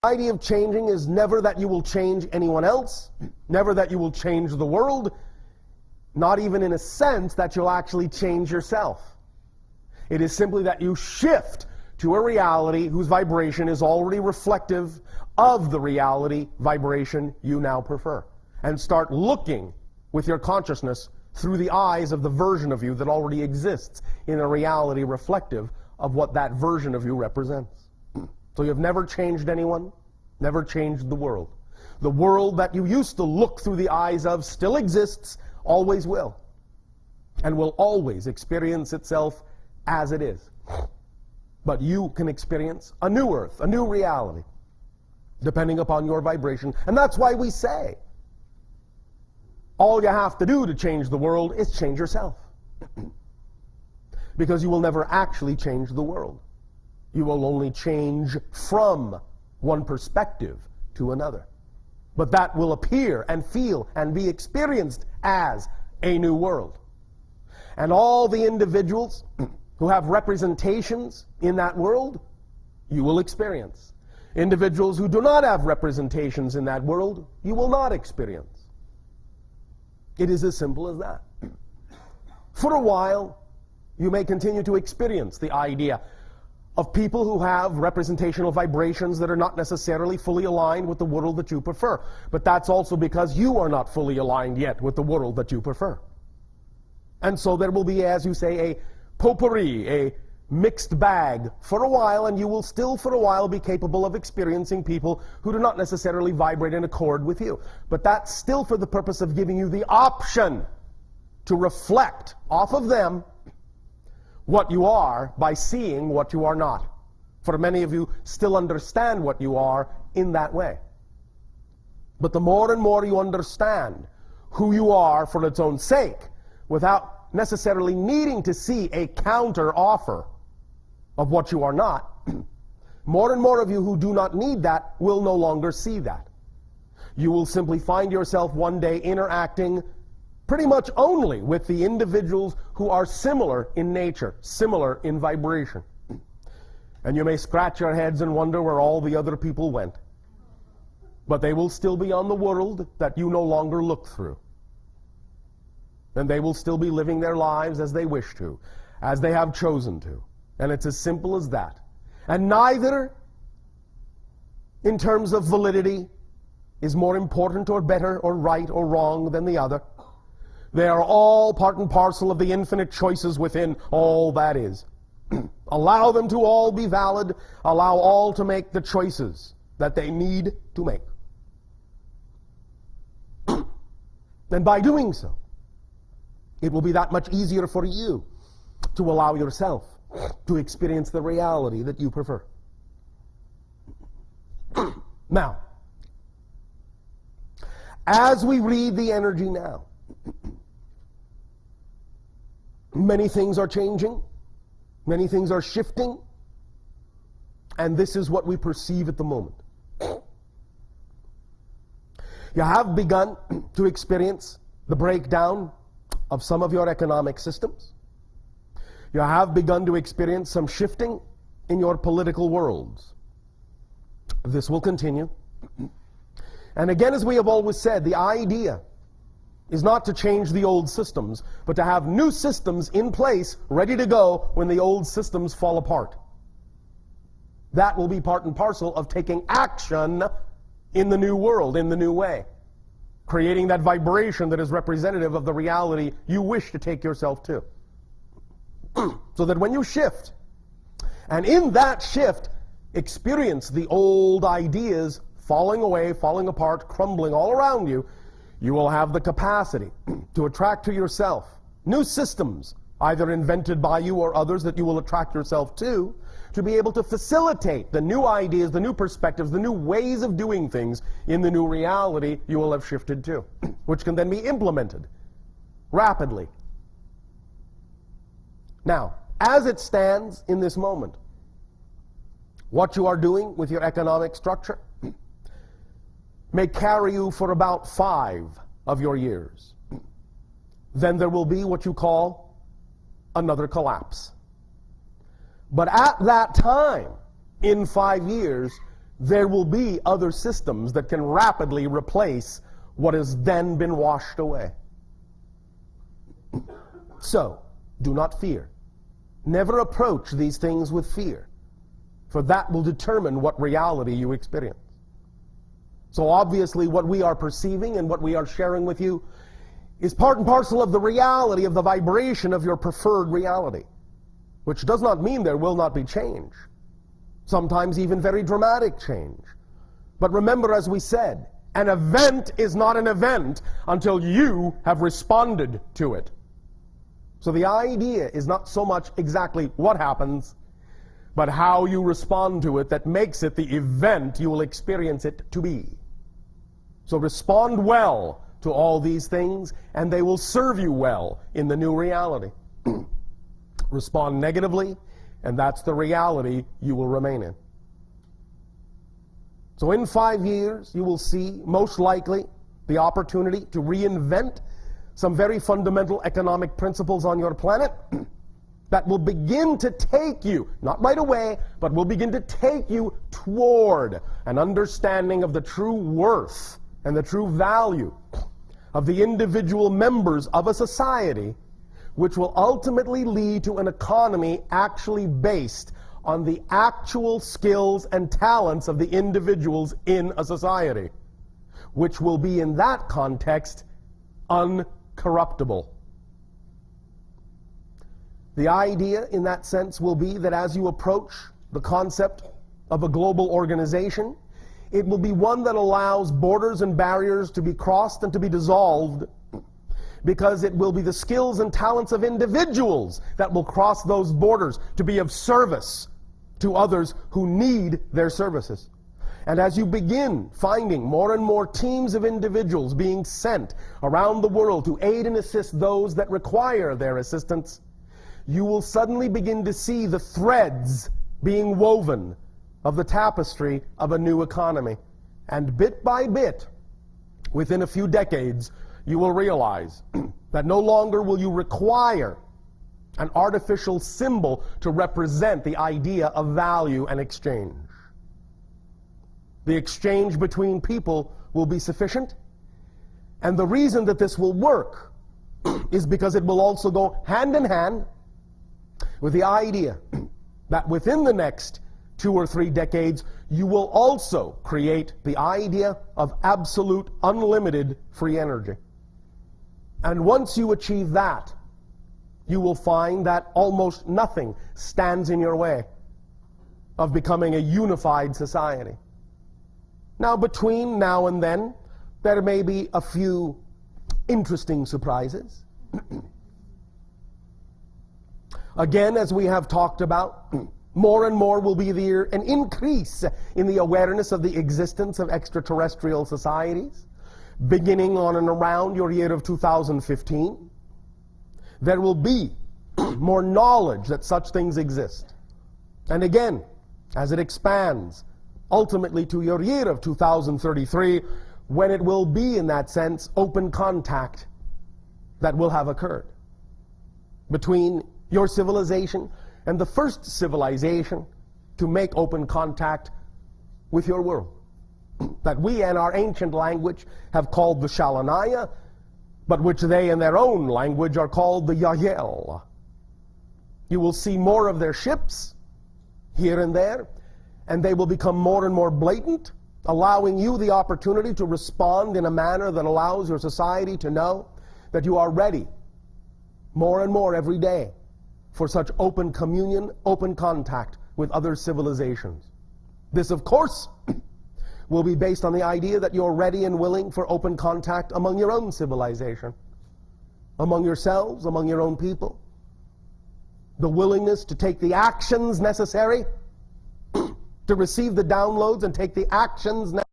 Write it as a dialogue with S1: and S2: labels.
S1: The idea of changing is never that you will change anyone else, never that you will change the world, not even in a sense that you'll actually change yourself. It is simply that you shift to a reality whose vibration is already reflective of the reality vibration you now prefer. And start looking with your consciousness through the eyes of the version of you that already exists in a reality reflective of what that version of you represents. So you've never changed anyone, never changed the world. The world that you used to look through the eyes of still exists, always will, and will always experience itself as it is. But you can experience a new earth, a new reality, depending upon your vibration. And that's why we say, all you have to do to change the world is change yourself. Because you will never actually change the world. You will only change from one perspective to another. But that will appear and feel and be experienced as a new world. And all the individuals who have representations in that world, you will experience. Individuals who do not have representations in that world, you will not experience. It is as simple as that. For a while, you may continue to experience the idea of people who have representational vibrations that are not necessarily fully aligned with the world that you prefer. But that's also because you are not fully aligned yet with the world that you prefer. And so there will be, as you say, a potpourri, a mixed bag for a while, and you will still for a while be capable of experiencing people who do not necessarily vibrate in accord with you. But that's still for the purpose of giving you the option to reflect off of them what you are by seeing what you are not. For many of you still understand what you are in that way. But the more and more you understand who you are for its own sake, without necessarily needing to see a counter offer of what you are not, more and more of you who do not need that will no longer see that. You will simply find yourself one day interacting pretty much only with the individuals who are similar in nature, similar in vibration. And you may scratch your heads and wonder where all the other people went. But they will still be on the world that you no longer look through. And they will still be living their lives as they wish to, as they have chosen to. And it's as simple as that. And neither, in terms of validity, is more important or better or right or wrong than the other. They are all part and parcel of the infinite choices within all that is. Allow them to all be valid. Allow all to make the choices that they need to make. And by doing so, it will be that much easier for you to allow yourself to experience the reality that you prefer. Now, as we read the energy now, many things are changing, many things are shifting, and this is what we perceive at the moment. You have begun to experience the breakdown of some of your economic systems. You have begun to experience some shifting in your political worlds. This will continue. And again, as we have always said, the idea is not to change the old systems, but to have new systems in place, ready to go when the old systems fall apart. That will be part and parcel of taking action in the new world, in the new way. Creating that vibration that is representative of the reality you wish to take yourself to. So that when you shift, and in that shift, experience the old ideas falling away, falling apart, crumbling all around you, you will have the capacity to attract to yourself new systems, either invented by you or others that you will attract yourself to be able to facilitate the new ideas, the new perspectives, the new ways of doing things in the new reality you will have shifted to, which can then be implemented rapidly. Now, as it stands in this moment, what you are doing with your economic structure may carry you for about 5 of your years. Then there will be what you call another collapse. But at that time, in 5 years, there will be other systems that can rapidly replace what has then been washed away. So, do not fear. Never approach these things with fear, for that will determine what reality you experience. So obviously what we are perceiving and what we are sharing with you is part and parcel of the reality, of the vibration of your preferred reality, which does not mean there will not be change. Sometimes even very dramatic change. But remember, as we said, an event is not an event until you have responded to it. So the idea is not so much exactly what happens, but how you respond to it that makes it the event you will experience it to be. So respond well to all these things, and they will serve you well in the new reality. Respond negatively, and that's the reality you will remain in. So in 5 years, you will see, most likely, the opportunity to reinvent some very fundamental economic principles on your planet that will begin to take you, not right away, but will begin to take you toward an understanding of the true worth and the true value of the individual members of a society, which will ultimately lead to an economy actually based on the actual skills and talents of the individuals in a society, which will be in that context uncorruptible. The idea in that sense will be that as you approach the concept of a global organization, it will be one that allows borders and barriers to be crossed and to be dissolved, because it will be the skills and talents of individuals that will cross those borders to be of service to others who need their services. And as you begin finding more and more teams of individuals being sent around the world to aid and assist those that require their assistance, you will suddenly begin to see the threads being woven of the tapestry of a new economy. And bit by bit, within a few decades, you will realize that no longer will you require an artificial symbol to represent the idea of value and exchange. The exchange between people will be sufficient, and the reason that this will work is because it will also go hand in hand with the idea that within the next 2 or 3 decades, you will also create the idea of absolute, unlimited free energy. And once you achieve that, you will find that almost nothing stands in your way of becoming a unified society. Now, between now and then, there may be a few interesting surprises. Again, as we have talked about, more and more will be there an increase in the awareness of the existence of extraterrestrial societies, beginning on and around your year of 2015. There will be more knowledge that such things exist. And again, as it expands, ultimately to your year of 2033, when it will be, in that sense, open contact that will have occurred between your civilization and the first civilization to make open contact with your world, that we in our ancient language have called the Shalanaya, but which they in their own language are called the Yael. You will see more of their ships here and there, and they will become more and more blatant, allowing you the opportunity to respond in a manner that allows your society to know that you are ready more and more every day for such open communion, open contact with other civilizations. This, of course, will be based on the idea that you're ready and willing for open contact among your own civilization, among yourselves, among your own people. The willingness to take the actions necessary to receive the downloads and take the actions necessary